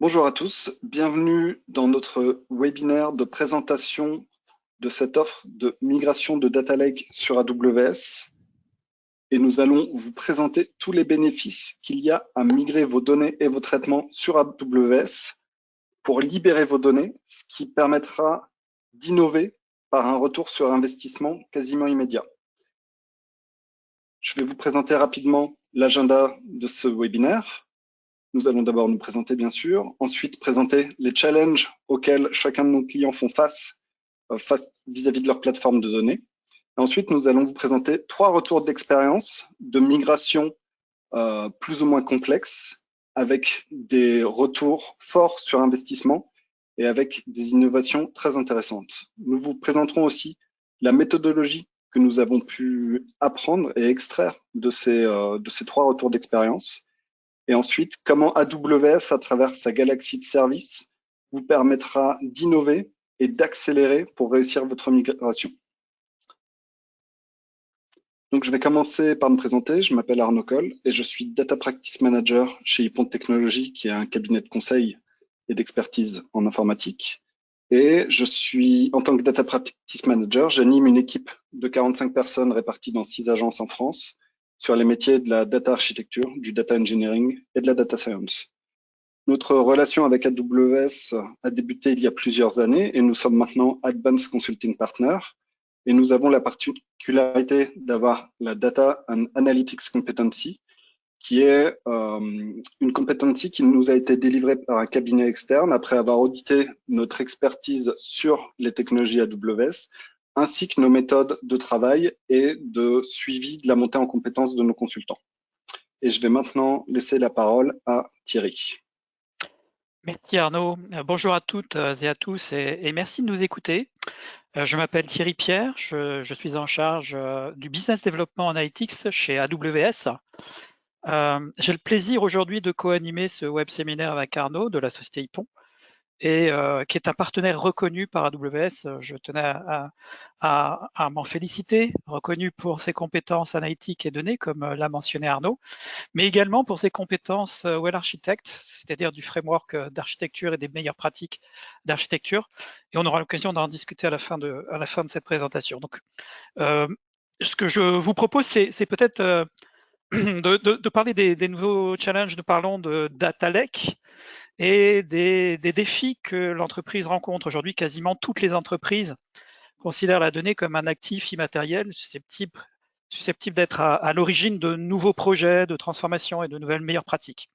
Bonjour à tous, bienvenue dans notre webinaire de présentation de cette offre de migration de Data Lake sur AWS. Et nous allons vous présenter tous les bénéfices qu'il y a à migrer vos données et vos traitements sur AWS pour libérer vos données, ce qui permettra d'innover par un retour sur investissement quasiment immédiat. Je vais vous présenter rapidement l'agenda de ce webinaire. Nous allons d'abord nous présenter, bien sûr, ensuite présenter les challenges auxquels chacun de nos clients font face vis-à-vis de leur plateforme de données. Et ensuite, nous allons vous présenter 3 retours d'expérience de migration plus ou moins complexes, avec des retours forts sur investissement et avec des innovations très intéressantes. Nous vous présenterons aussi la méthodologie que nous avons pu apprendre et extraire de ces 3 retours d'expérience. Et ensuite, comment AWS, à travers sa galaxie de services, vous permettra d'innover et d'accélérer pour réussir votre migration. Donc, je vais commencer par me présenter. Je m'appelle Arnaud Coll et je suis Data Practice Manager chez Ypont Technologies, qui est un cabinet de conseil et d'expertise en informatique. Et je suis, en tant que Data Practice Manager, j'anime une équipe de 45 personnes réparties dans 6 agences en France sur les métiers de la data architecture, du data engineering et de la data science. Notre relation avec AWS a débuté il y a plusieurs années et nous sommes maintenant Advanced Consulting Partner. Et nous avons la particularité d'avoir la Data and Analytics Competency, qui est une competency qui nous a été délivrée par un cabinet externe après avoir audité notre expertise sur les technologies AWS, ainsi que nos méthodes de travail et de suivi de la montée en compétences de nos consultants. Et je vais maintenant laisser la parole à Thierry. Merci Arnaud. Bonjour à toutes et à tous et merci de nous écouter. Je m'appelle Thierry Pierre, je suis en charge du Business Development Analytics chez AWS. J'ai le plaisir aujourd'hui de co-animer ce web séminaire avec Arnaud de la société Ypont et qui est un partenaire reconnu par AWS. Je tenais à m'en féliciter, reconnu pour ses compétences analytiques et données, comme l'a mentionné Arnaud, mais également pour ses compétences Well Architect, c'est-à-dire du framework d'architecture et des meilleures pratiques d'architecture. Et on aura l'occasion d'en discuter à la fin de cette présentation. Donc, ce que je vous propose, c'est peut-être de parler des nouveaux challenges. Nous parlons de data lake et des défis que l'entreprise rencontre. Aujourd'hui, quasiment toutes les entreprises considèrent la donnée comme un actif immatériel susceptible d'être à l'origine de nouveaux projets de transformation et de nouvelles meilleures pratiques.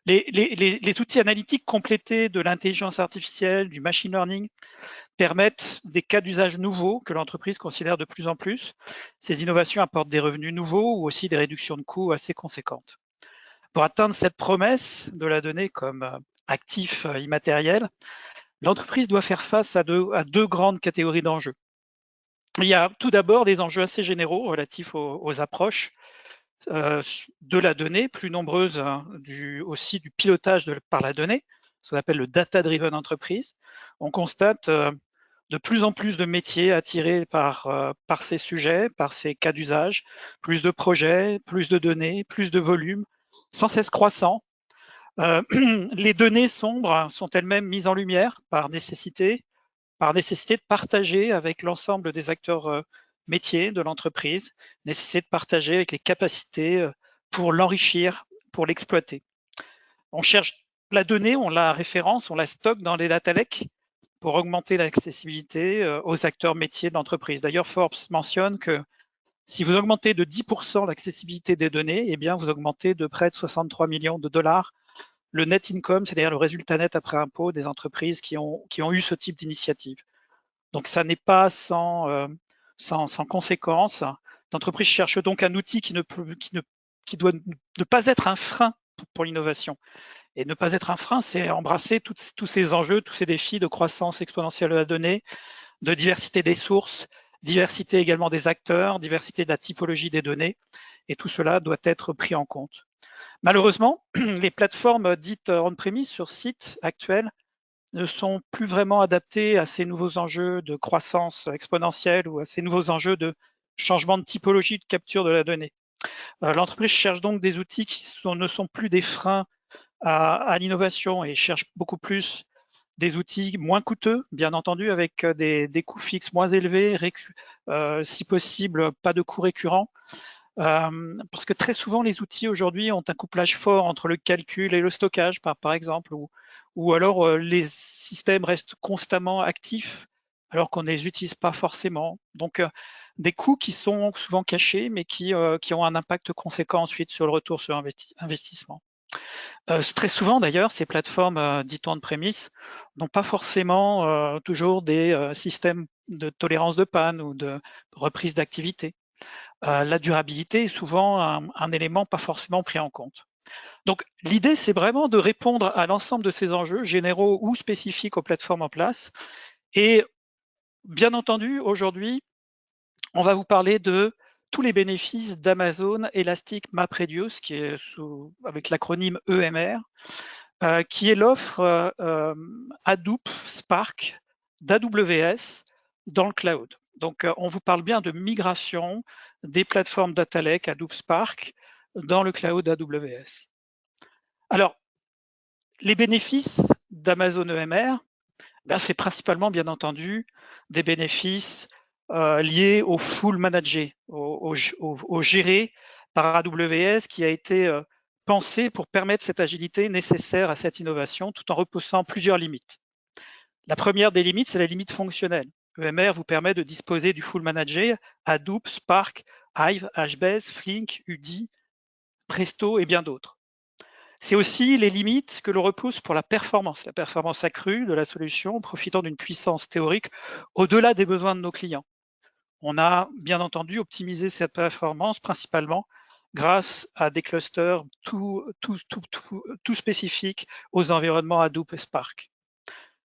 Les outils analytiques complétés de l'intelligence artificielle, du machine learning, permettent des cas d'usage nouveaux que l'entreprise considère de plus en plus. Ces innovations apportent des revenus nouveaux ou aussi des réductions de coûts assez conséquentes. Pour atteindre cette promesse de la donnée comme actif immatériel, l'entreprise doit faire face à deux grandes catégories d'enjeux. Il y a tout d'abord des enjeux assez généraux relatifs aux approches de la donnée, plus nombreuses aussi du pilotage par la donnée, ce qu'on appelle le data-driven entreprise. On constate de plus en plus de métiers attirés par ces sujets, par ces cas d'usage, plus de projets, plus de données, plus de volume, sans cesse croissant. Les données sombres sont elles-mêmes mises en lumière par nécessité de partager avec l'ensemble des acteurs métiers de l'entreprise, nécessité de partager avec les capacités pour l'enrichir, pour l'exploiter. On cherche la donnée, on la référence, on la stocke dans les data lakes pour augmenter l'accessibilité aux acteurs métiers de l'entreprise. D'ailleurs, Forbes mentionne que si vous augmentez de 10% l'accessibilité des données, eh bien, vous augmentez de près de 63 millions de dollars le net income, c'est-à-dire le résultat net après impôt des entreprises qui ont eu ce type d'initiative. Donc, ça n'est pas sans conséquence. L'entreprise cherche donc un outil qui doit ne pas être un frein pour l'innovation. Et ne pas être un frein, c'est embrasser tous ces enjeux, tous ces défis de croissance exponentielle de la donnée, de diversité des sources, diversité également des acteurs, diversité de la typologie des données. Et tout cela doit être pris en compte. Malheureusement, les plateformes dites on-premise sur site actuels ne sont plus vraiment adaptées à ces nouveaux enjeux de croissance exponentielle ou à ces nouveaux enjeux de changement de typologie de capture de la donnée. L'entreprise cherche donc des outils qui ne sont plus des freins à l'innovation et cherchent beaucoup plus des outils moins coûteux, bien entendu, avec des coûts fixes moins élevés, si possible, pas de coûts récurrents. Parce que très souvent, les outils aujourd'hui ont un couplage fort entre le calcul et le stockage, par exemple, ou alors les systèmes restent constamment actifs alors qu'on ne les utilise pas forcément. Donc, des coûts qui sont souvent cachés, mais qui ont un impact conséquent ensuite sur le retour sur investissement. Très souvent d'ailleurs, ces plateformes dites on-premise n'ont pas forcément toujours des systèmes de tolérance de panne ou de reprise d'activité. La durabilité est souvent un élément pas forcément pris en compte. Donc l'idée, c'est vraiment de répondre à l'ensemble de ces enjeux généraux ou spécifiques aux plateformes en place. Et bien entendu, aujourd'hui, on va vous parler de tous les bénéfices d'Amazon Elastic MapReduce, qui est avec l'acronyme EMR, qui est l'offre Hadoop Spark d'AWS dans le cloud. Donc, on vous parle bien de migration des plateformes Data Lake Hadoop Spark dans le cloud AWS. Alors, les bénéfices d'Amazon EMR, ben, c'est principalement, bien entendu, des bénéfices liés au full manager, au géré par AWS qui a été pensé pour permettre cette agilité nécessaire à cette innovation tout en repoussant plusieurs limites. La première des limites, c'est la limite fonctionnelle. EMR vous permet de disposer du full manager Hadoop, Spark, Hive, HBase, Flink, UDI, Presto et bien d'autres. C'est aussi les limites que l'on repousse pour la performance accrue de la solution, profitant d'une puissance théorique au-delà des besoins de nos clients. On a bien entendu optimisé cette performance principalement grâce à des clusters tout spécifiques aux environnements Hadoop et Spark.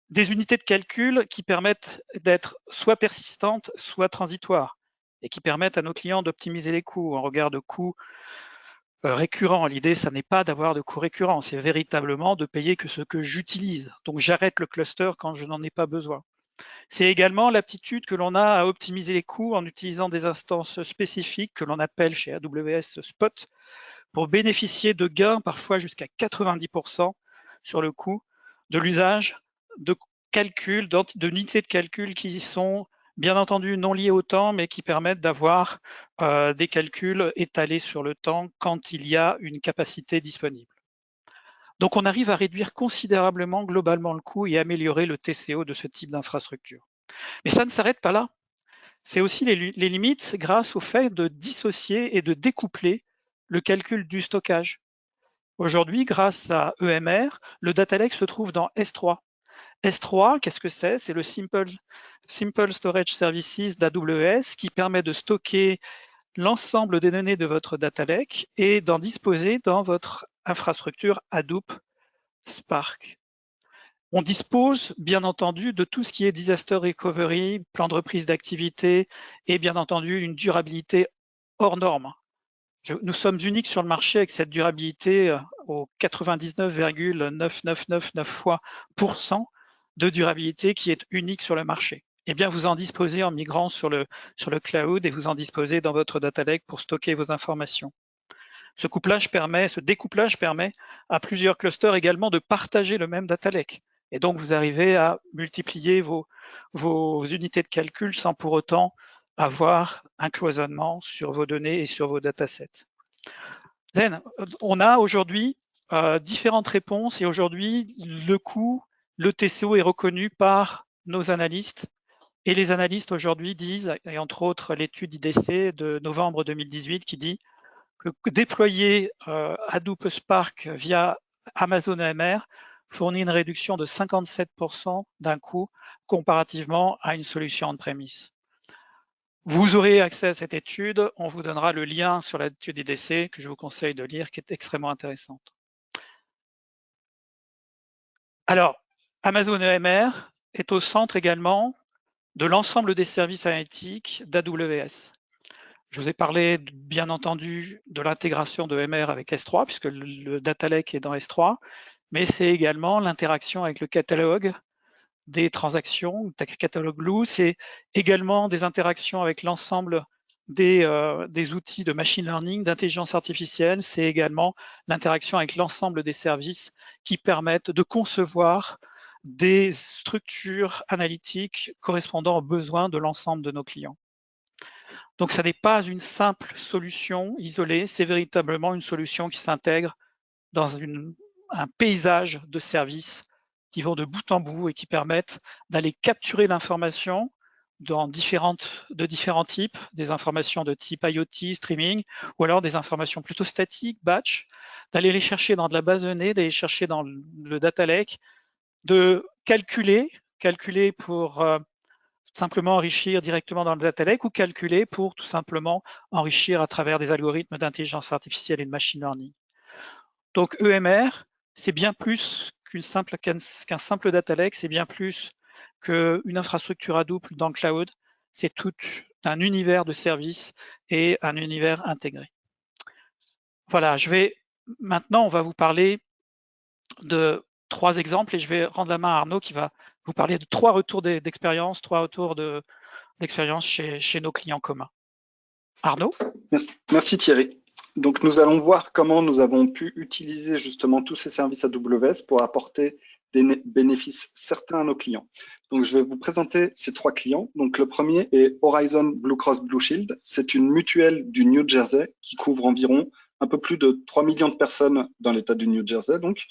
Des unités de calcul qui permettent d'être soit persistantes, soit transitoires, et qui permettent à nos clients d'optimiser les coûts en regard de coûts récurrents. L'idée, ça n'est pas d'avoir de coûts récurrents, c'est véritablement de payer que ce que j'utilise. Donc j'arrête le cluster quand je n'en ai pas besoin. C'est également l'aptitude que l'on a à optimiser les coûts en utilisant des instances spécifiques que l'on appelle chez AWS Spot pour bénéficier de gains parfois jusqu'à 90% sur le coût de l'usage de calculs, d'unités de calcul qui sont bien entendu non liées au temps, mais qui permettent d'avoir des calculs étalés sur le temps quand il y a une capacité disponible. Donc on arrive à réduire considérablement globalement le coût et améliorer le TCO de ce type d'infrastructure. Mais ça ne s'arrête pas là. C'est aussi les limites grâce au fait de dissocier et de découpler le calcul du stockage. Aujourd'hui, grâce à EMR, le data lake se trouve dans S3. S3, qu'est-ce que c'est? C'est le Simple Storage Services d'AWS qui permet de stocker l'ensemble des données de votre data lake et d'en disposer dans votre infrastructure Hadoop Spark. On dispose, bien entendu, de tout ce qui est disaster recovery, plan de reprise d'activité et bien entendu une durabilité hors norme. Nous sommes uniques sur le marché avec cette durabilité au 99,9999% de durabilité qui est unique sur le marché. Eh bien, vous en disposez en migrant sur le cloud et vous en disposez dans votre data lake pour stocker vos informations. Ce découplage permet à plusieurs clusters également de partager le même data lake. Et donc, vous arrivez à multiplier vos unités de calcul sans pour autant avoir un cloisonnement sur vos données et sur vos datasets. Zen, on a aujourd'hui différentes réponses et aujourd'hui, le coût, le TCO est reconnu par nos analystes. Et les analystes aujourd'hui disent, et entre autres l'étude IDC de novembre 2018 qui dit que déployer Hadoop Spark via Amazon EMR fournit une réduction de 57% d'un coût comparativement à une solution on-premise. Vous aurez accès à cette étude, on vous donnera le lien sur l'étude IDC que je vous conseille de lire, qui est extrêmement intéressante. Alors, Amazon EMR est au centre également de l'ensemble des services analytiques d'AWS. Je vous ai parlé, bien entendu, de l'intégration de EMR avec S3, puisque le data lake est dans S3, mais c'est également l'interaction avec le catalogue des transactions, catalogue Glue, c'est également des interactions avec l'ensemble des outils de machine learning, d'intelligence artificielle, c'est également l'interaction avec l'ensemble des services qui permettent de concevoir des structures analytiques correspondant aux besoins de l'ensemble de nos clients. Donc, ça n'est pas une simple solution isolée, c'est véritablement une solution qui s'intègre dans un paysage de services qui vont de bout en bout et qui permettent d'aller capturer l'information de différents types, des informations de type IoT, streaming, ou alors des informations plutôt statiques, batch, d'aller les chercher dans de la base de données, d'aller chercher dans le data lake, de calculer pour simplement enrichir directement dans le data lake ou calculer pour tout simplement enrichir à travers des algorithmes d'intelligence artificielle et de machine learning. Donc EMR, c'est bien plus qu'un simple data lake, c'est bien plus qu'une infrastructure Hadoop dans le cloud, c'est tout un univers de services et un univers intégré. Voilà, maintenant, on va vous parler de 3 exemples et je vais rendre la main à Arnaud qui va vous parler de 3 retours d'expérience, 3 retours d'expérience chez nos clients communs. Arnaud? Merci Thierry. Donc nous allons voir comment nous avons pu utiliser justement tous ces services AWS pour apporter des bénéfices certains à nos clients. Donc je vais vous présenter ces 3 clients. Donc le premier est Horizon Blue Cross Blue Shield. C'est une mutuelle du New Jersey qui couvre environ un peu plus de 3 millions de personnes dans l'État du New Jersey. Donc,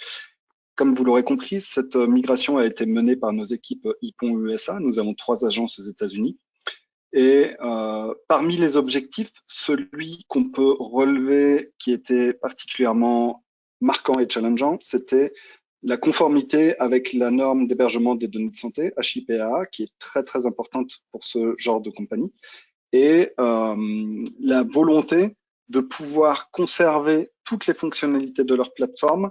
comme vous l'aurez compris, cette migration a été menée par nos équipes IPON USA. Nous avons 3 agences aux États-Unis. Et parmi les objectifs, celui qu'on peut relever qui était particulièrement marquant et challengeant, c'était la conformité avec la norme d'hébergement des données de santé, HIPAA, qui est très très importante pour ce genre de compagnie, et la volonté de pouvoir conserver toutes les fonctionnalités de leur plateforme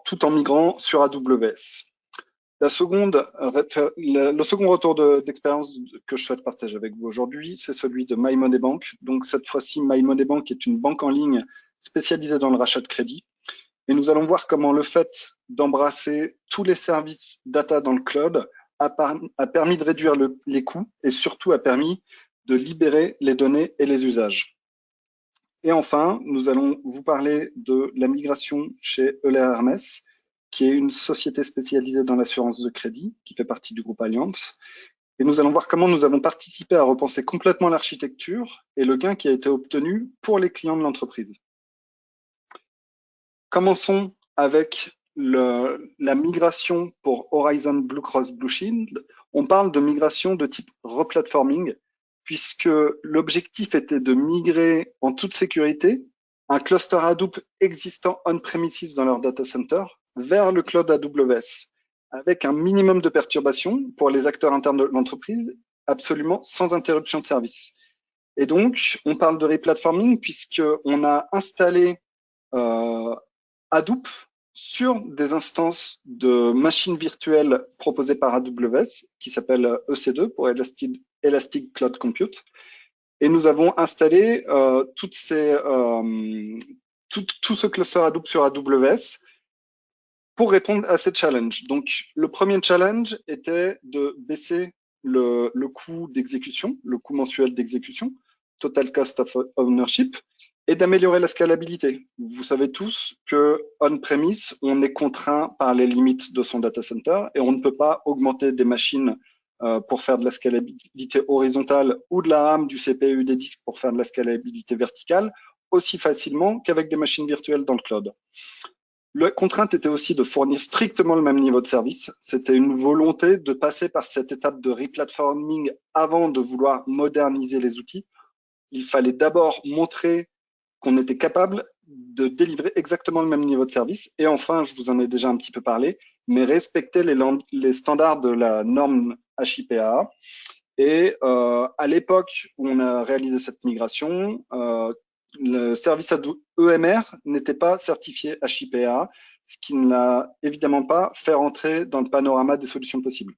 tout en migrant sur AWS. Le second retour d'expérience que je souhaite partager avec vous aujourd'hui, c'est celui de MyMoneyBank. Donc cette fois-ci, MyMoneyBank est une banque en ligne spécialisée dans le rachat de crédit. Et nous allons voir comment le fait d'embrasser tous les services data dans le cloud a permis de réduire les coûts et surtout a permis de libérer les données et les usages. Et enfin, nous allons vous parler de la migration chez Euler Hermès, qui est une société spécialisée dans l'assurance de crédit, qui fait partie du groupe Allianz. Et nous allons voir comment nous avons participé à repenser complètement l'architecture et le gain qui a été obtenu pour les clients de l'entreprise. Commençons avec la migration pour Horizon Blue Cross Blue Shield. On parle de migration de type replatforming, puisque l'objectif était de migrer en toute sécurité un cluster Hadoop existant on-premises dans leur data center vers le cloud AWS, avec un minimum de perturbations pour les acteurs internes de l'entreprise, absolument sans interruption de service. Et donc, on parle de replatforming puisqu'on a installé Hadoop sur des instances de machines virtuelles proposées par AWS, qui s'appelle EC2 pour Elastic Cloud Compute. Et nous avons installé tout ce cluster Hadoop sur AWS pour répondre à ces challenges. Donc, le premier challenge était de baisser le coût d'exécution, le coût mensuel d'exécution, total cost of ownership, et d'améliorer la scalabilité. Vous savez tous que on-premise, on est contraint par les limites de son data center et on ne peut pas augmenter des machines pour faire de la scalabilité horizontale ou de la RAM, du CPU, des disques pour faire de la scalabilité verticale aussi facilement qu'avec des machines virtuelles dans le cloud. La contrainte était aussi de fournir strictement le même niveau de service. C'était une volonté de passer par cette étape de replatforming avant de vouloir moderniser les outils. Il fallait d'abord montrer qu'on était capable de délivrer exactement le même niveau de service. Et enfin, je vous en ai déjà un petit peu parlé, mais respecter les standards de la norme HIPAA. Et à l'époque où on a réalisé cette migration, le service EMR n'était pas certifié HIPAA, ce qui ne l'a évidemment pas fait rentrer dans le panorama des solutions possibles.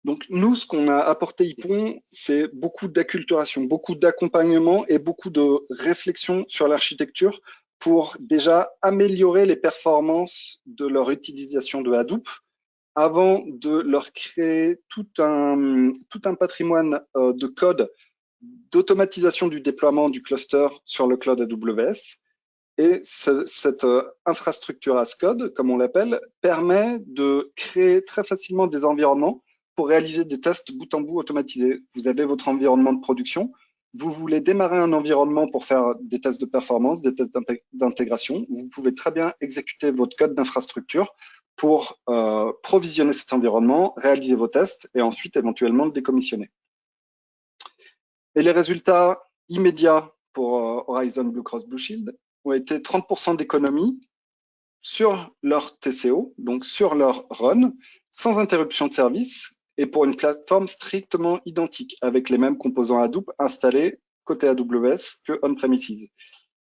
Donc nous, ce qu'on a apporté IPON, c'est beaucoup d'acculturation, beaucoup d'accompagnement et beaucoup de réflexion sur l'architecture pour déjà améliorer les performances de leur utilisation de Hadoop avant de leur créer tout un patrimoine de code d'automatisation du déploiement du cluster sur le cloud AWS. Et cette infrastructure as code, comme on l'appelle, permet de créer très facilement des environnements pour réaliser des tests bout en bout automatisés. Vous avez votre environnement de production, vous voulez démarrer un environnement pour faire des tests de performance, des tests d'intégration, vous pouvez très bien exécuter votre code d'infrastructure pour provisionner cet environnement, réaliser vos tests et ensuite éventuellement le décommissionner. Et les résultats immédiats pour Horizon Blue Cross Blue Shield ont été 30% d'économie sur leur TCO, donc sur leur run, sans interruption de service et pour une plateforme strictement identique avec les mêmes composants Hadoop installés côté AWS que on-premises.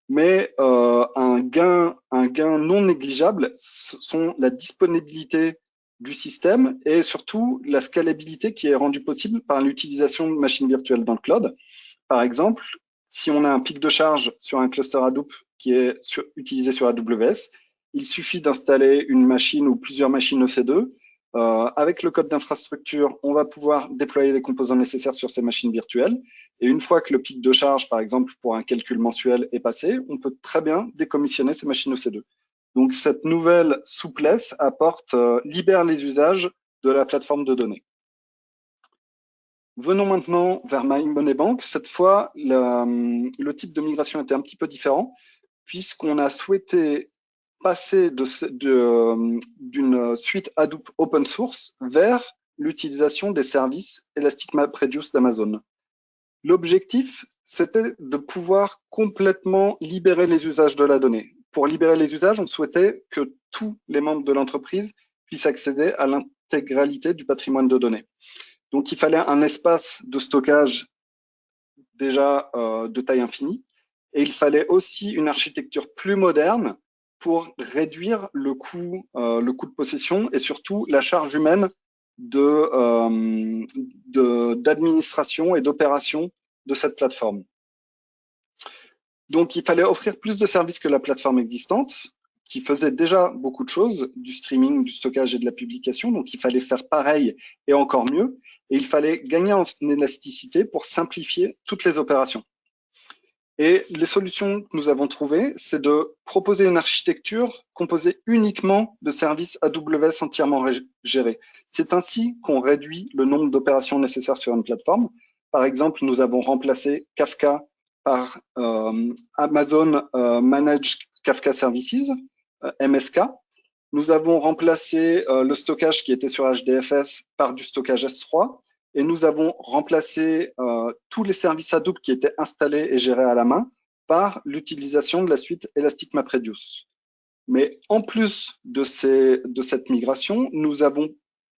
Mais un gain non négligeable sont la disponibilité du système et surtout la scalabilité qui est rendue possible par l'utilisation de machines virtuelles dans le cloud. Par exemple, si on a un pic de charge sur un cluster Hadoop qui est utilisé sur AWS, il suffit d'installer une machine ou plusieurs machines EC2. Avec le code d'infrastructure, on va pouvoir déployer les composants nécessaires sur ces machines virtuelles. Et une fois que le pic de charge, par exemple, pour un calcul mensuel est passé, on peut très bien décommissionner ces machines EC2. Donc, cette nouvelle souplesse libère les usages de la plateforme de données. Venons maintenant vers MyMoneyBank. Cette fois, le type de migration était un petit peu différent puisqu'on a souhaité passer d'une suite Hadoop open source vers l'utilisation des services Elastic MapReduce d'Amazon. L'objectif, c'était de pouvoir complètement libérer les usages de la donnée. Pour libérer les usages, on souhaitait que tous les membres de l'entreprise puissent accéder à l'intégralité du patrimoine de données. Donc, il fallait un espace de stockage déjà de taille infinie et il fallait aussi une architecture plus moderne pour réduire le coût de possession et surtout la charge humaine d'administration et d'opération de cette plateforme. Donc, il fallait offrir plus de services que la plateforme existante, qui faisait déjà beaucoup de choses, du streaming, du stockage et de la publication. Donc, il fallait faire pareil et encore mieux. Et il fallait gagner en élasticité pour simplifier toutes les opérations. Et les solutions que nous avons trouvées, c'est de proposer une architecture composée uniquement de services AWS entièrement gérés. C'est ainsi qu'on réduit le nombre d'opérations nécessaires sur une plateforme. Par exemple, nous avons remplacé Kafka par Amazon Managed Kafka Services, MSK. Nous avons remplacé le stockage qui était sur HDFS par du stockage S3 et nous avons remplacé tous les services Hadoop qui étaient installés et gérés à la main par l'utilisation de la suite Elastic MapReduce. Mais en plus de cette migration, nous avons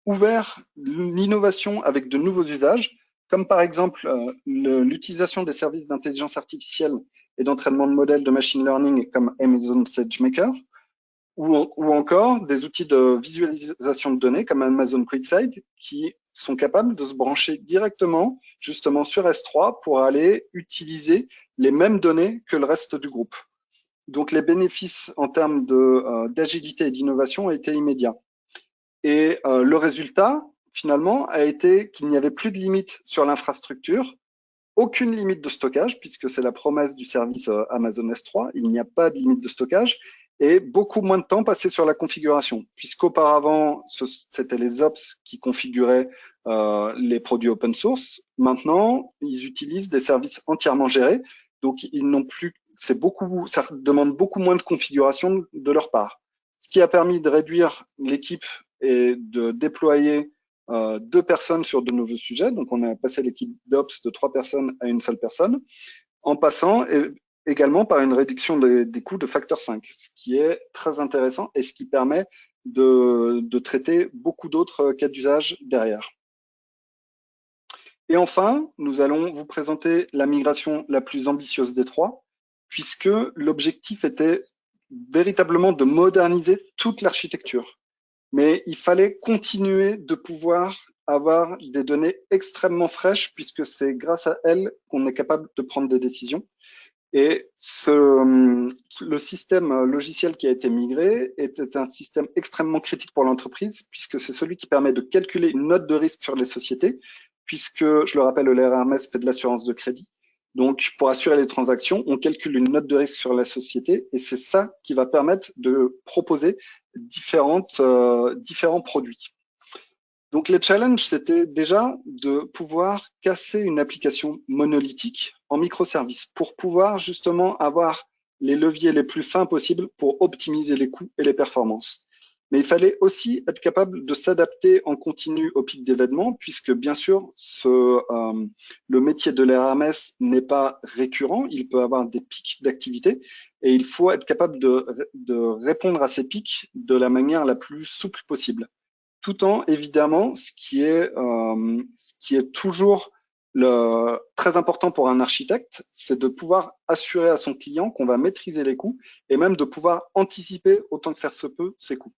ouvert l'innovation avec de nouveaux usages, comme par exemple l'utilisation des services d'intelligence artificielle et d'entraînement de modèles de machine learning comme Amazon SageMaker, ou encore des outils de visualisation de données comme Amazon QuickSight qui sont capables de se brancher directement justement sur S3 pour aller utiliser les mêmes données que le reste du groupe. Donc les bénéfices en termes d'agilité et d'innovation ont été immédiats. Et le résultat, finalement, a été qu'il n'y avait plus de limite sur l'infrastructure, aucune limite de stockage, puisque c'est la promesse du service Amazon S3, il n'y a pas de limite de stockage, et beaucoup moins de temps passé sur la configuration, puisqu'auparavant, c'était les ops qui configuraient les produits open source. Maintenant, ils utilisent des services entièrement gérés, donc ils n'ont plus, ça demande beaucoup moins de configuration de leur part. Ce qui a permis de réduire l'équipe et de déployer 2 personnes sur de nouveaux sujets. Donc, on a passé l'équipe d'Ops de 3 personnes à une seule personne, en passant également par une réduction des coûts de facteur 5, ce qui est très intéressant et ce qui permet de traiter beaucoup d'autres cas d'usage derrière. Et enfin, nous allons vous présenter la migration la plus ambitieuse des 3, puisque l'objectif était véritablement de moderniser toute l'architecture. Mais il fallait continuer de pouvoir avoir des données extrêmement fraîches puisque c'est grâce à elles qu'on est capable de prendre des décisions. Et le système logiciel qui a été migré était un système extrêmement critique pour l'entreprise, puisque c'est celui qui permet de calculer une note de risque sur les sociétés, puisque, je le rappelle, le RMS fait de l'assurance de crédit. Donc, pour assurer les transactions, on calcule une note de risque sur la société, et c'est ça qui va permettre de proposer différents produits. Donc, les challenges, c'était déjà de pouvoir casser une application monolithique en microservices pour pouvoir justement avoir les leviers les plus fins possibles pour optimiser les coûts et les performances. Mais il fallait aussi être capable de s'adapter en continu au pic d'événements, puisque bien sûr, le métier de l'RMS n'est pas récurrent, il peut avoir des pics d'activité, et il faut être capable de répondre à ces pics de la manière la plus souple possible, tout en évidemment ce qui est toujours très important pour un architecte, c'est de pouvoir assurer à son client qu'on va maîtriser les coûts et même de pouvoir anticiper autant que faire se peut ces coûts.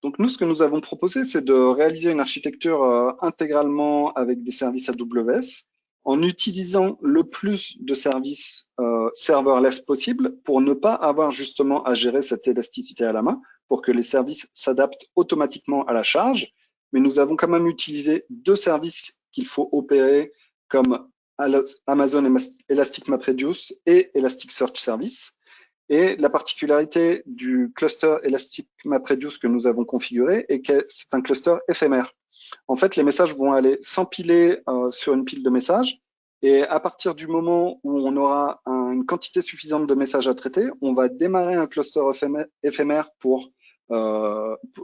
Donc nous, ce que nous avons proposé, c'est de réaliser une architecture intégralement avec des services AWS en utilisant le plus de services serverless possible pour ne pas avoir justement à gérer cette élasticité à la main, pour que les services s'adaptent automatiquement à la charge. Mais nous avons quand même utilisé deux services qu'il faut opérer comme Amazon Elastic MapReduce et Elasticsearch Service. Et la particularité du cluster Elastic MapReduce que nous avons configuré est que c'est un cluster éphémère. En fait, les messages vont aller s'empiler sur une pile de messages, et à partir du moment où on aura une quantité suffisante de messages à traiter, on va démarrer un cluster éphémère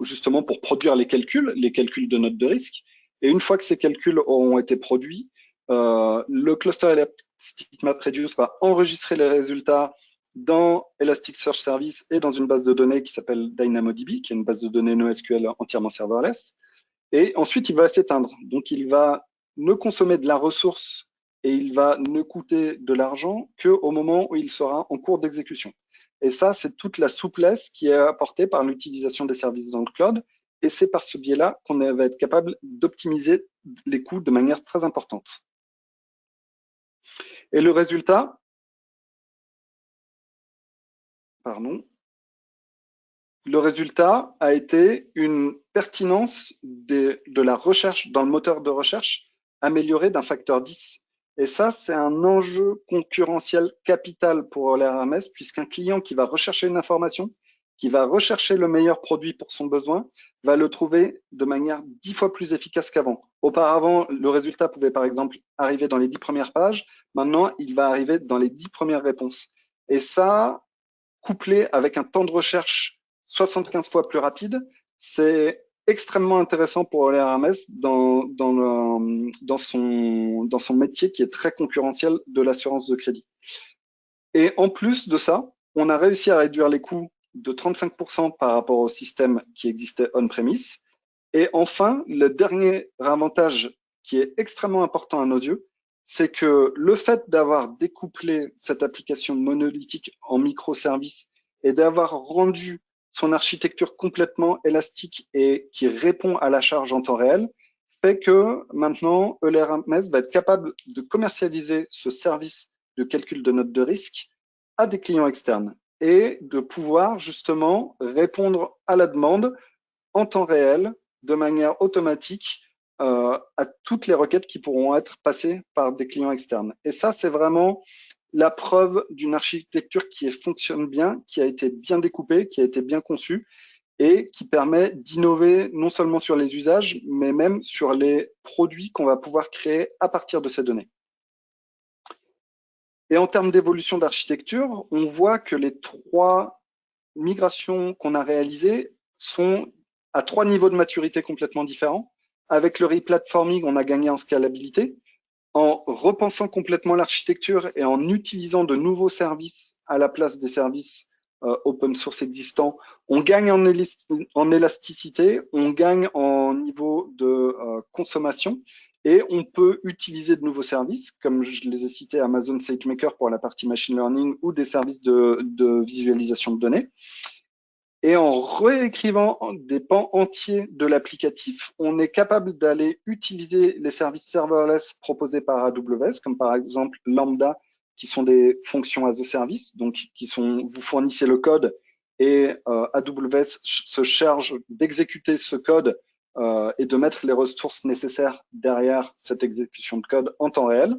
justement pour produire les calculs de note de risque. Et une fois que ces calculs auront été produits, le cluster Elastic MapReduce va enregistrer les résultats dans Elasticsearch Service et dans une base de données qui s'appelle DynamoDB, qui est une base de données NoSQL entièrement serverless. Et ensuite, il va s'éteindre. Donc, il va ne consommer de la ressource et il va ne coûter de l'argent qu'au moment où il sera en cours d'exécution. Et ça, c'est toute la souplesse qui est apportée par l'utilisation des services dans le cloud. Et c'est par ce biais-là qu'on va être capable d'optimiser les coûts de manière très importante. Et le résultat, le résultat a été une pertinence de la recherche dans le moteur de recherche améliorée d'un facteur 10. Et ça, c'est un enjeu concurrentiel capital pour l'RMS, puisqu'un client qui va rechercher une information, qui va rechercher le meilleur produit pour son besoin, va le trouver de manière 10 fois plus efficace qu'avant. Auparavant, le résultat pouvait par exemple arriver dans les 10 premières pages. Maintenant, il va arriver dans les 10 premières réponses. Et ça, couplé avec un temps de recherche 75 fois plus rapide, c'est extrêmement intéressant pour les RMS dans son métier qui est très concurrentiel de l'assurance de crédit. Et en plus de ça, on a réussi à réduire les coûts de 35% par rapport au système qui existait on-premise. Et enfin, le dernier avantage qui est extrêmement important à nos yeux, c'est que le fait d'avoir découplé cette application monolithique en microservices et d'avoir rendu son architecture complètement élastique et qui répond à la charge en temps réel, fait que maintenant, ELRMS va être capable de commercialiser ce service de calcul de note de risque à des clients externes et de pouvoir justement répondre à la demande en temps réel, de manière automatique, à toutes les requêtes qui pourront être passées par des clients externes. Et ça, c'est vraiment la preuve d'une architecture qui fonctionne bien, qui a été bien découpée, qui a été bien conçue et qui permet d'innover non seulement sur les usages, mais même sur les produits qu'on va pouvoir créer à partir de ces données. Et en termes d'évolution d'architecture, on voit que les 3 migrations qu'on a réalisées sont à 3 niveaux de maturité complètement différents. Avec le replatforming, on a gagné en scalabilité. En repensant complètement l'architecture et en utilisant de nouveaux services à la place des services open source existants, on gagne en élasticité, on gagne en niveau de consommation et on peut utiliser de nouveaux services, comme je les ai cités, Amazon SageMaker pour la partie machine learning ou des services de visualisation de données. Et en réécrivant des pans entiers de l'applicatif, on est capable d'aller utiliser les services serverless proposés par AWS, comme par exemple Lambda, qui sont des fonctions as a service, donc vous fournissez le code et AWS se charge d'exécuter ce code et de mettre les ressources nécessaires derrière cette exécution de code en temps réel.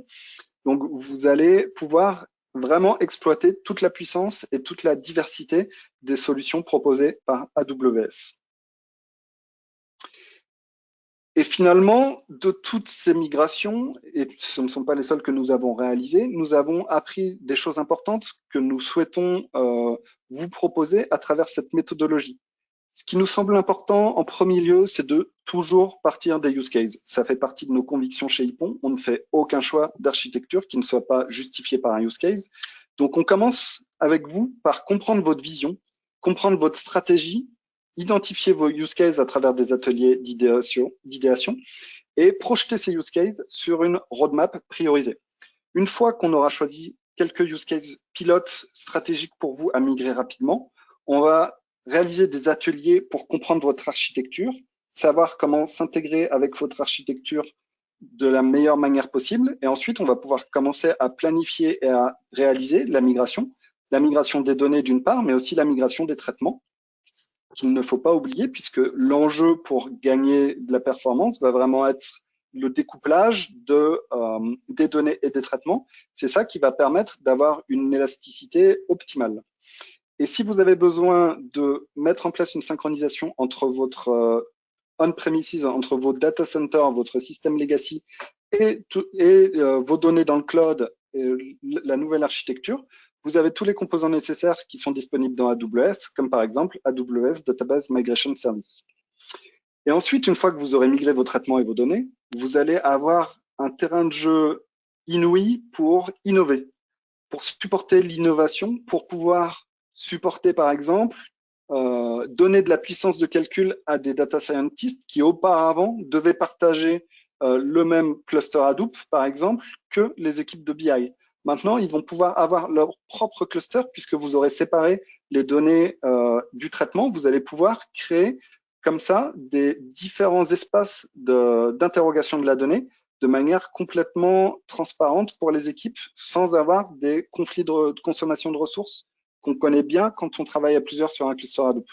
Donc, vous allez pouvoir vraiment exploiter toute la puissance et toute la diversité des solutions proposées par AWS. Et finalement, de toutes ces migrations, et ce ne sont pas les seules que nous avons réalisées, nous avons appris des choses importantes que nous souhaitons vous proposer à travers cette méthodologie. Ce qui nous semble important en premier lieu, c'est de toujours partir des use cases. Ça fait partie de nos convictions chez Ypon. On ne fait aucun choix d'architecture qui ne soit pas justifié par un use case. Donc, on commence avec vous par comprendre votre vision, comprendre votre stratégie, identifier vos use cases à travers des ateliers d'idéation et projeter ces use cases sur une roadmap priorisée. Une fois qu'on aura choisi quelques use cases pilotes stratégiques pour vous à migrer rapidement, on va réaliser des ateliers pour comprendre votre architecture, savoir comment s'intégrer avec votre architecture de la meilleure manière possible. Et ensuite, on va pouvoir commencer à planifier et à réaliser la migration des données d'une part, mais aussi la migration des traitements, qu'il ne faut pas oublier, puisque l'enjeu pour gagner de la performance va vraiment être le découplage des données et des traitements. C'est ça qui va permettre d'avoir une élasticité optimale. Et si vous avez besoin de mettre en place une synchronisation entre votre on-premises, entre vos data centers, votre système legacy et vos données dans le cloud, et la nouvelle architecture, vous avez tous les composants nécessaires qui sont disponibles dans AWS, comme par exemple AWS Database Migration Service. Et ensuite, une fois que vous aurez migré vos traitements et vos données, vous allez avoir un terrain de jeu inouï pour innover, pour supporter l'innovation, pour pouvoir supporter, par exemple, donner de la puissance de calcul à des data scientists qui auparavant devaient partager le même cluster Hadoop, par exemple, que les équipes de BI. Maintenant, ils vont pouvoir avoir leur propre cluster puisque vous aurez séparé les données du traitement. Vous allez pouvoir créer comme ça des différents espaces d'interrogation de la donnée de manière complètement transparente pour les équipes sans avoir des conflits de consommation de ressources qu'on connaît bien quand on travaille à plusieurs sur un cluster Hadoop.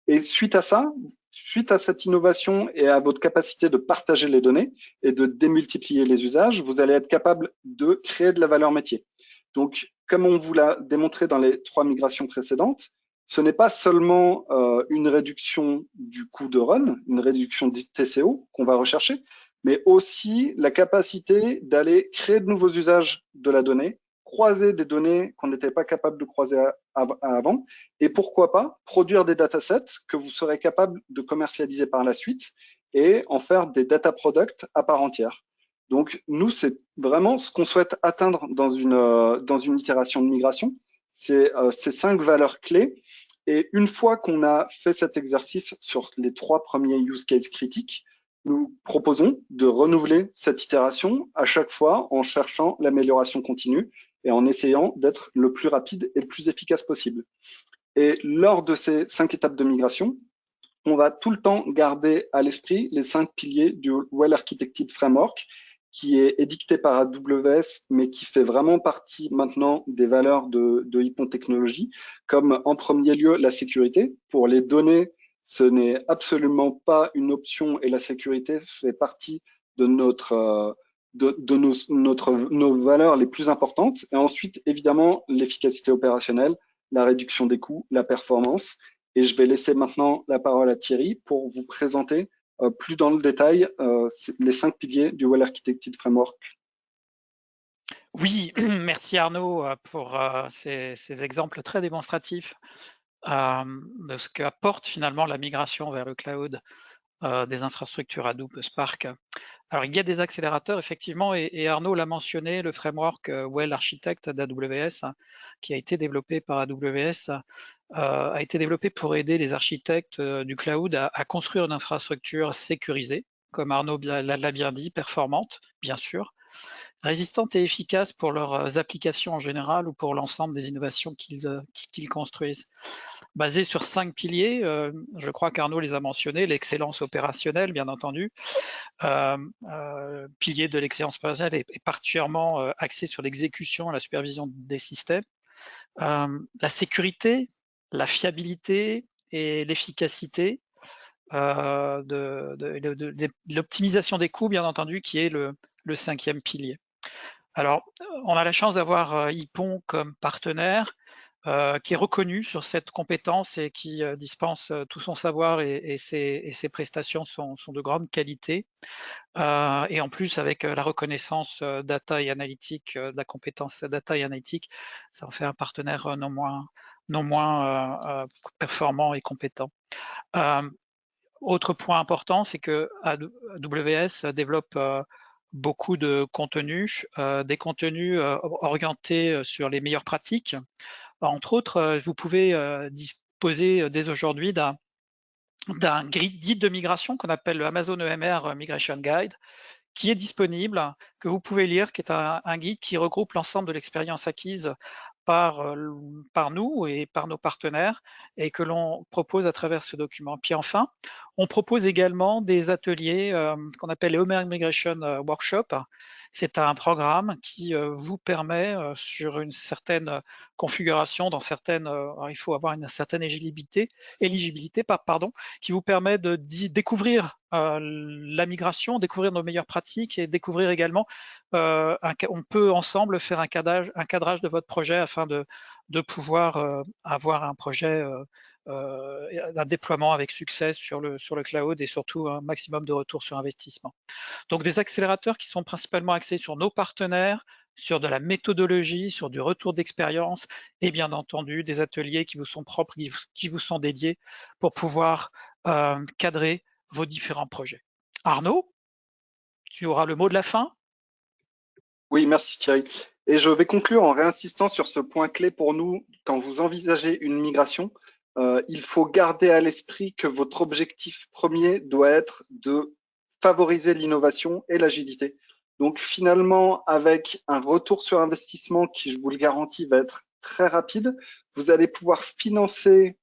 Et suite à ça, suite à cette innovation et à votre capacité de partager les données et de démultiplier les usages, vous allez être capable de créer de la valeur métier. Donc, comme on vous l'a démontré dans les 3 migrations précédentes, ce n'est pas seulement une réduction du coût de run, une réduction du TCO qu'on va rechercher, mais aussi la capacité d'aller créer de nouveaux usages de la donnée, croiser des données qu'on n'était pas capable de croiser avant, et pourquoi pas produire des datasets que vous serez capable de commercialiser par la suite et en faire des data products à part entière. Donc, nous, c'est vraiment ce qu'on souhaite atteindre dans une itération de migration, c'est ces 5 valeurs clés. Et une fois qu'on a fait cet exercice sur les 3 premiers use cases critiques, nous proposons de renouveler cette itération à chaque fois en cherchant l'amélioration continue et en essayant d'être le plus rapide et le plus efficace possible. Et lors de ces 5 étapes de migration, on va tout le temps garder à l'esprit les 5 piliers du Well Architected Framework qui est édicté par AWS, mais qui fait vraiment partie maintenant des valeurs de Ypon Technologies, comme en premier lieu la sécurité. Pour les données, ce n'est absolument pas une option et la sécurité fait partie de nos valeurs les plus importantes. Et ensuite, évidemment, l'efficacité opérationnelle, la réduction des coûts, la performance. Et je vais laisser maintenant la parole à Thierry pour vous présenter plus dans le détail les 5 piliers du Well Architected Framework. Oui, merci Arnaud pour ces exemples très démonstratifs de ce qu'apporte finalement la migration vers le cloud des infrastructures Hadoop, Spark. Alors, il y a des accélérateurs, effectivement, et Arnaud l'a mentionné, le framework Well Architect d'AWS, qui a été développé par AWS, a été développé pour aider les architectes du cloud à construire une infrastructure sécurisée, comme Arnaud l'a bien dit, performante, bien sûr, résistantes et efficaces pour leurs applications en général ou pour l'ensemble des innovations qu'ils construisent. Basé sur 5 piliers, je crois qu'Arnaud les a mentionnés, l'excellence opérationnelle, bien entendu. Pilier de l'excellence opérationnelle est particulièrement axé sur l'exécution et la supervision des systèmes. La sécurité, la fiabilité et l'efficacité, de l'optimisation des coûts, bien entendu, qui est le 5e pilier. Alors, on a la chance d'avoir Ypon comme partenaire, qui est reconnu sur cette compétence et qui dispense tout son savoir et ses prestations sont de grande qualité. Et en plus, avec la reconnaissance data et analytique, de la compétence data et analytique, ça en fait un partenaire non moins performant et compétent. Autre point important, c'est que AWS développe beaucoup de contenus, des contenus orientés sur les meilleures pratiques. Entre autres, vous pouvez disposer dès aujourd'hui d'un guide de migration qu'on appelle le Amazon EMR Migration Guide, qui est disponible, que vous pouvez lire, qui est un guide qui regroupe l'ensemble de l'expérience acquise par nous et par nos partenaires et que l'on propose à travers ce document. Puis enfin, on propose également des ateliers qu'on appelle les EMR Migration Workshop. C'est un programme qui vous permet, sur une certaine configuration, dans certaines, il faut avoir une certaine éligibilité, qui vous permet de découvrir la migration, découvrir nos meilleures pratiques et découvrir également, on peut ensemble faire un cadrage de votre projet afin de pouvoir avoir un projet, un déploiement avec succès sur le cloud et surtout un maximum de retour sur investissement. Donc des accélérateurs qui sont principalement axés sur nos partenaires, sur de la méthodologie, sur du retour d'expérience et bien entendu des ateliers qui vous sont propres, qui vous sont dédiés pour pouvoir cadrer vos différents projets. Arnaud, tu auras le mot de la fin. Oui, merci Thierry. Et je vais conclure en réinsistant sur ce point clé pour nous. Quand vous envisagez une migration, il faut garder à l'esprit que votre objectif premier doit être de favoriser l'innovation et l'agilité. Donc finalement, avec un retour sur investissement qui, je vous le garantis, va être très rapide, vous allez pouvoir financer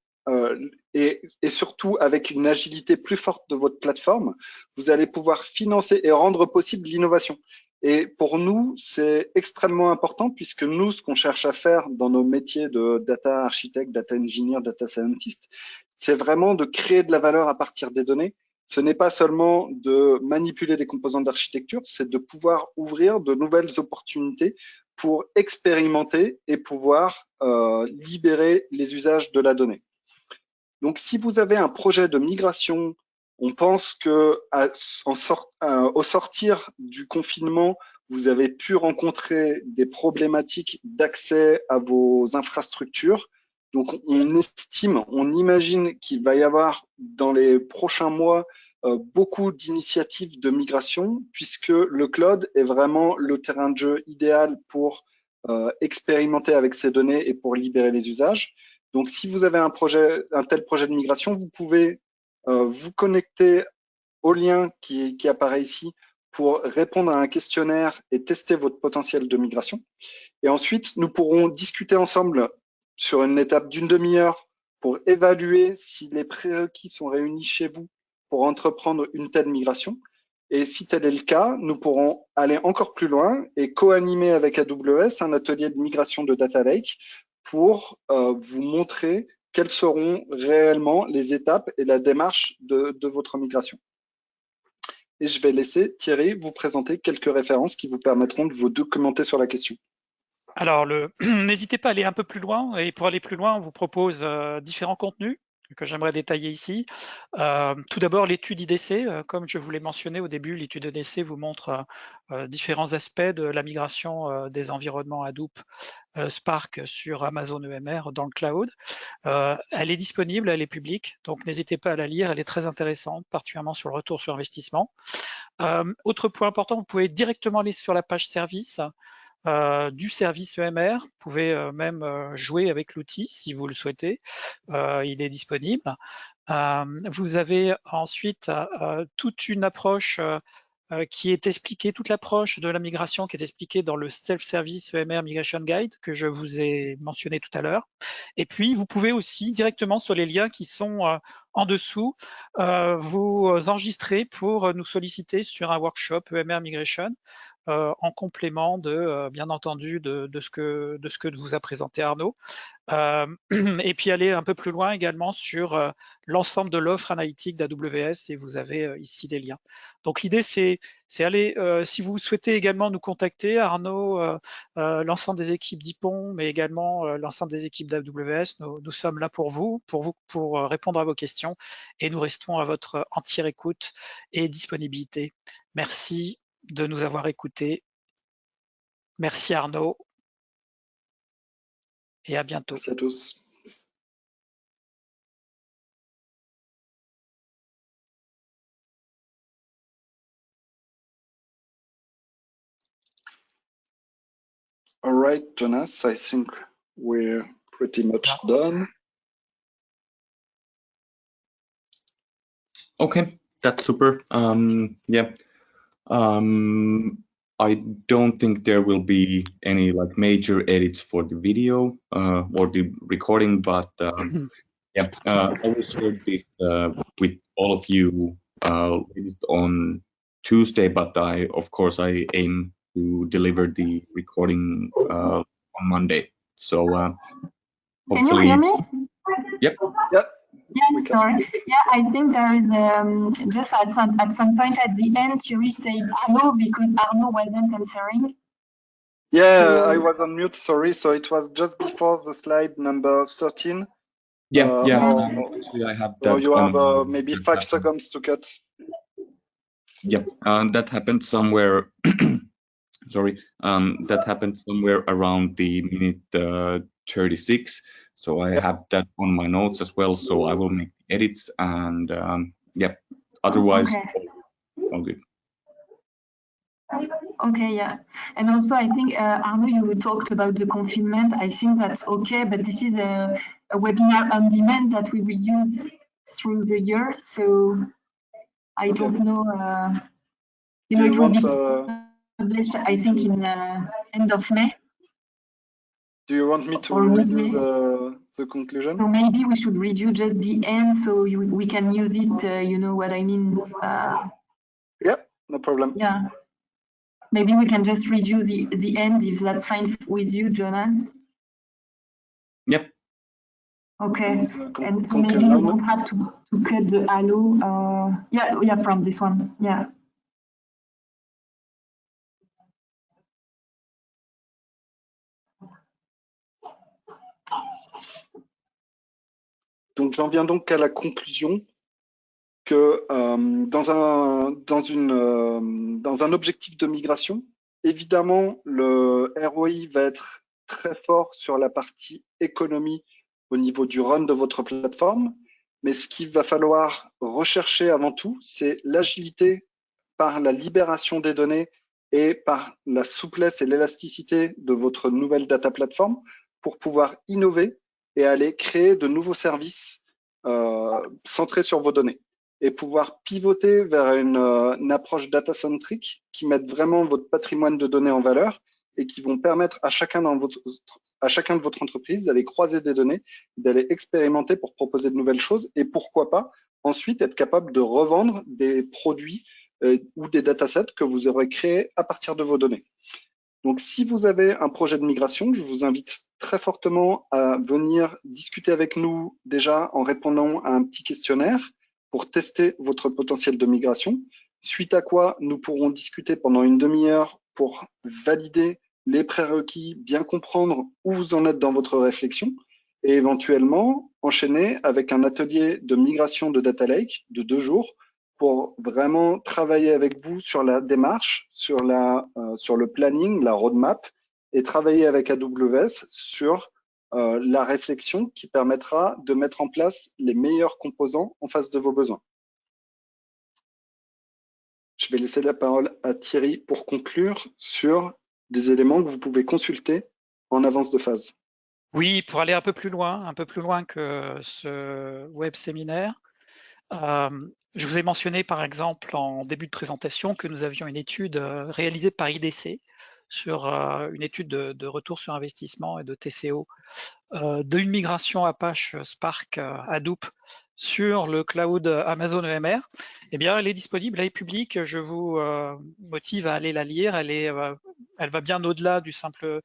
et surtout avec une agilité plus forte de votre plateforme, vous allez pouvoir financer et rendre possible l'innovation. Et pour nous, c'est extrêmement important puisque nous, ce qu'on cherche à faire dans nos métiers de data architecte, data engineer, data scientist, c'est vraiment de créer de la valeur à partir des données. Ce n'est pas seulement de manipuler des composants d'architecture, c'est de pouvoir ouvrir de nouvelles opportunités pour expérimenter et pouvoir libérer les usages de la donnée. Donc, si vous avez un projet de migration, on pense que au sortir du confinement, vous avez pu rencontrer des problématiques d'accès à vos infrastructures. Donc, on imagine qu'il va y avoir dans les prochains mois beaucoup d'initiatives de migration, puisque le cloud est vraiment le terrain de jeu idéal pour expérimenter avec ces données et pour libérer les usages. Donc, si vous avez un tel projet de migration, vous pouvez vous connecter au lien qui apparaît ici pour répondre à un questionnaire et tester votre potentiel de migration. Et ensuite, nous pourrons discuter ensemble sur une étape d'une demi-heure pour évaluer si les prérequis sont réunis chez vous pour entreprendre une telle migration. Et si tel est le cas, nous pourrons aller encore plus loin et co-animer avec AWS un atelier de migration de Data Lake pour vous montrer quelles seront réellement les étapes et la démarche de votre migration. Et je vais laisser Thierry vous présenter quelques références qui vous permettront de vous documenter sur la question. Alors, n'hésitez pas à aller un peu plus loin. Et pour aller plus loin, on vous propose différents contenus que j'aimerais détailler ici. Tout d'abord, l'étude IDC. Comme je vous l'ai mentionné au début, l'étude IDC vous montre différents aspects de la migration des environnements Hadoop Spark sur Amazon EMR dans le cloud. Elle est disponible, elle est publique, donc n'hésitez pas à la lire, elle est très intéressante, particulièrement sur le retour sur investissement. Autre point important, vous pouvez directement aller sur la page service du service EMR. Vous pouvez même jouer avec l'outil si vous le souhaitez. Il est disponible. Vous avez ensuite toute une approche qui est expliqué, toute l'approche de la migration qui est expliquée dans le Self-Service EMR Migration Guide que je vous ai mentionné tout à l'heure. Et puis, vous pouvez aussi directement sur les liens qui sont en dessous, vous enregistrer pour nous solliciter sur un workshop EMR Migration en complément de, bien entendu, de ce que vous a présenté Arnaud. Et puis aller un peu plus loin également sur l'ensemble de l'offre analytique d'AWS et vous avez ici les liens. Donc l'idée c'est aller, si vous souhaitez également nous contacter, Arnaud, l'ensemble des équipes d'IPON, mais également l'ensemble des équipes d'AWS, nous sommes là pour vous, pour répondre à vos questions et nous restons à votre entière écoute et disponibilité. Merci de nous avoir écoutés. Merci Arnaud et à bientôt. Merci à tous. All right, Jonas, I think we're pretty much done. Okay, that's super. Yeah. I don't think there will be any like major edits for the video or the recording, but yeah, I will share this with all of you on Tuesday. But of course, I aim to deliver the recording on Monday. So hopefully. Can you hear me? Yep. Yep. Yes, sorry. Yeah, I think there is just at some point at the end, Thierry said hello because Arnaud wasn't answering. Yeah, So, I was on mute, sorry. So it was just before the slide number 13. Yeah, Actually, I have so that. you have maybe 5 seconds to cut. Yep, that happened somewhere. Sorry, that happened somewhere around the minute 36. So I have that on my notes as well. So I will make edits and yeah. Otherwise, okay. all good. Okay, yeah. And also, I think, Arnaud, you talked about the confinement. I think that's okay, but this is a webinar on demand that we will use through the year. So I don't know, you know, it will be published, I think, in end of May. Do you want me to review the conclusion? So maybe we should review just the end so we can use it, you know what I mean? Yeah, no problem. Yeah. Maybe we can just review the end if that's fine with you, Jonas. Yep. Okay. And so maybe we don't have to cut the halo. Yeah, from this one. Yeah. Donc j'en viens donc à la conclusion que dans un objectif de migration, évidemment, le ROI va être très fort sur la partie économie au niveau du run de votre plateforme, mais ce qu'il va falloir rechercher avant tout, c'est l'agilité par la libération des données et par la souplesse et l'élasticité de votre nouvelle data platform pour pouvoir innover et aller créer de nouveaux services centrés sur vos données et pouvoir pivoter vers une approche data-centric qui mette vraiment votre patrimoine de données en valeur et qui vont permettre à chacun de votre entreprise d'aller croiser des données, d'aller expérimenter pour proposer de nouvelles choses et pourquoi pas ensuite être capable de revendre des produits ou des datasets que vous aurez créés à partir de vos données. Donc, si vous avez un projet de migration, je vous invite très fortement à venir discuter avec nous déjà en répondant à un petit questionnaire pour tester votre potentiel de migration, suite à quoi nous pourrons discuter pendant une demi-heure pour valider les prérequis, bien comprendre où vous en êtes dans votre réflexion et éventuellement enchaîner avec un atelier de migration de Data Lake de 2 jours pour vraiment travailler avec vous sur la démarche, sur le planning, la roadmap, et travailler avec AWS sur la réflexion qui permettra de mettre en place les meilleurs composants en face de vos besoins. Je vais laisser la parole à Thierry pour conclure sur des éléments que vous pouvez consulter en avance de phase. Oui, pour aller un peu plus loin que ce web séminaire, Je vous ai mentionné par exemple en début de présentation que nous avions une étude réalisée par IDC sur une étude de retour sur investissement et de TCO d'une migration Apache Spark Hadoop sur le cloud Amazon EMR. Eh bien, elle est disponible, elle est publique. Je vous motive à aller la lire. Elle va bien au-delà de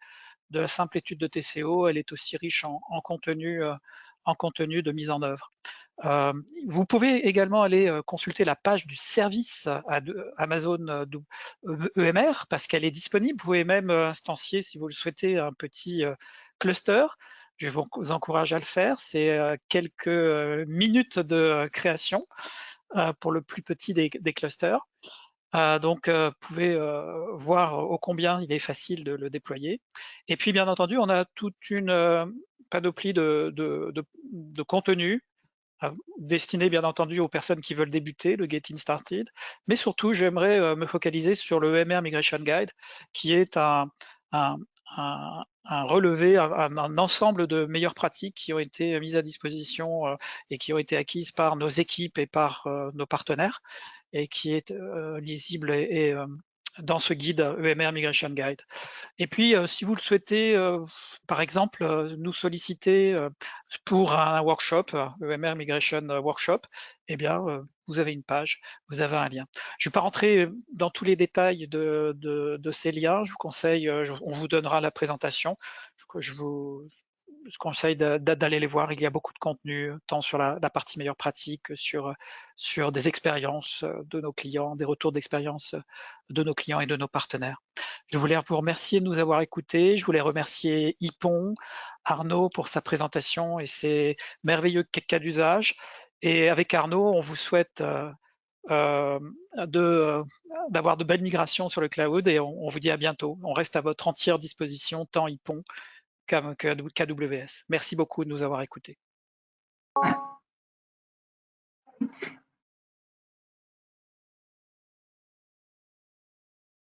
la simple étude de TCO. Elle est aussi riche en contenu de mise en œuvre. Vous pouvez également aller consulter la page du service Amazon EMR parce qu'elle est disponible. Vous pouvez même instancier, si vous le souhaitez, un petit cluster. Je vous encourage à le faire. C'est quelques minutes de création pour le plus petit des clusters. Donc, vous pouvez voir ô combien il est facile de le déployer. Et puis, bien entendu, on a toute une panoplie de contenu destiné bien entendu aux personnes qui veulent débuter, le Getting Started, mais surtout j'aimerais me focaliser sur le EMR Migration Guide, qui est un relevé, un ensemble de meilleures pratiques qui ont été mises à disposition et qui ont été acquises par nos équipes et par nos partenaires, et qui est lisible et dans ce guide EMR Migration Guide. Et puis, si vous le souhaitez, par exemple, nous solliciter pour un workshop, EMR Migration Workshop, eh bien, vous avez une page, vous avez un lien. Je ne vais pas rentrer dans tous les détails de ces liens. Je vous conseille, on vous donnera la présentation. Je vous conseille d'aller les voir. Il y a beaucoup de contenu, tant sur la partie meilleure pratique que sur des expériences de nos clients, des retours d'expérience de nos clients et de nos partenaires. Je voulais vous remercier de nous avoir écoutés. Je voulais remercier Ypon, Arnaud pour sa présentation et ses merveilleux cas d'usage. Et avec Arnaud, on vous souhaite d'avoir de belles migrations sur le cloud et on vous dit à bientôt. On reste à votre entière disposition, tant Ypon qu'AWS. Merci beaucoup de nous avoir écoutés.